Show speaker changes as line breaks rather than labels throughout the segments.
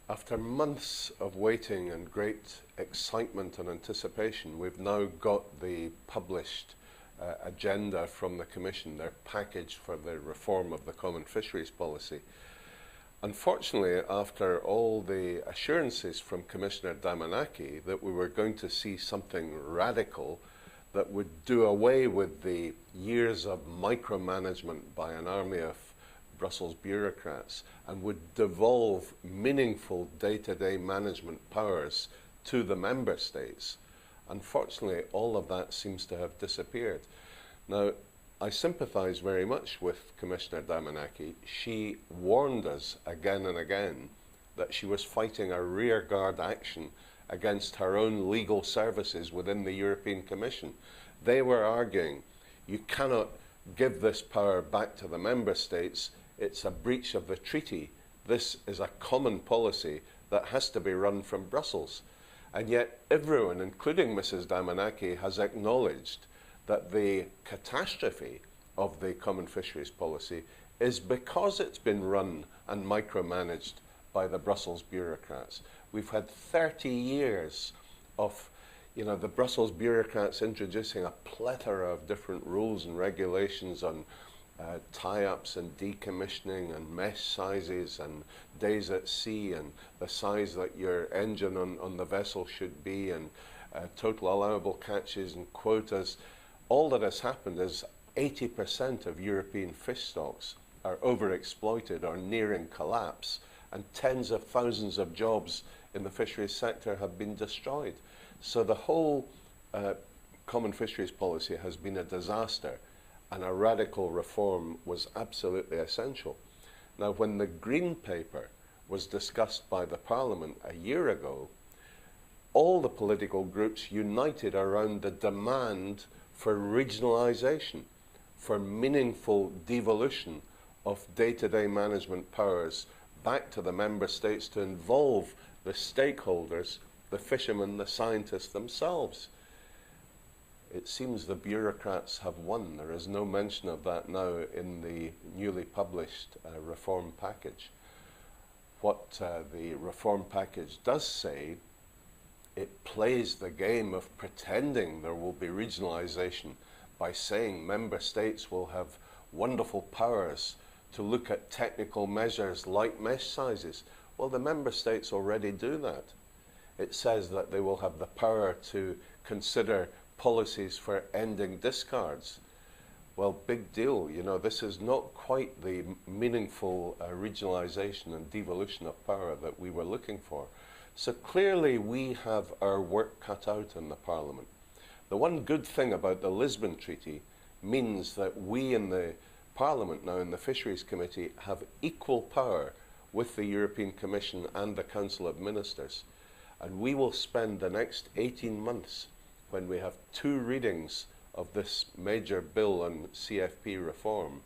After months of waiting and great excitement and anticipation, we've now got the published agenda from the Commission, their package for the reform of the Common Fisheries Policy. Unfortunately, after all the assurances from Commissioner Damanaki that we were going to see something radical that would do away with the years of micromanagement by an army of Brussels bureaucrats and would devolve meaningful day-to-day management powers to the member states, unfortunately all of that seems to have disappeared. Now, I sympathise very much with Commissioner Damanaki. She warned us again and again that she was fighting a rearguard action against her own legal services within the European Commission. They were arguing, you cannot give this power back to the member states. It's a breach of the treaty. This is a common policy that has to be run from Brussels. And yet everyone, including Mrs. Damanaki, has acknowledged that the catastrophe of the Common Fisheries Policy is because it's been run and micromanaged by the Brussels bureaucrats. We've had 30 years of the Brussels bureaucrats introducing a plethora of different rules and regulations on tie-ups and decommissioning and mesh sizes and days at sea and the size that your engine on the vessel should be and total allowable catches and quotas. All that has happened is 80% of European fish stocks are overexploited or nearing collapse, and tens of thousands of jobs in the fisheries sector have been destroyed. So the whole Common Fisheries Policy has been a disaster, and a radical reform was absolutely essential. Now, when the Green Paper was discussed by the Parliament a year ago, all the political groups united around the demand for regionalisation, for meaningful devolution of day-to-day management powers back to the member states to involve the stakeholders, the fishermen, the scientists themselves. It seems the bureaucrats have won. There is no mention of that now in the newly published reform package. What the reform package does say, it plays the game of pretending there will be regionalisation by saying member states will have wonderful powers to look at technical measures like mesh sizes. Well, the member states already do that. It says that they will have the power to consider policies for ending discards. Well, big deal. This is not quite the meaningful regionalisation and devolution of power that we were looking for. So clearly we have our work cut out in the Parliament. The one good thing about the Lisbon Treaty means that we in the Parliament now in the Fisheries Committee have equal power with the European Commission and the Council of Ministers. And we will spend the next 18 months when we have 2 readings of this major bill on CFP reform.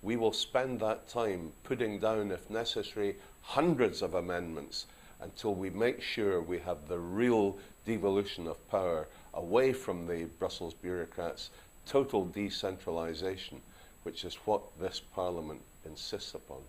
We will spend that time putting down, if necessary, hundreds of amendments until we make sure we have the real devolution of power away from the Brussels bureaucrats, total decentralisation, which is what this Parliament insists upon.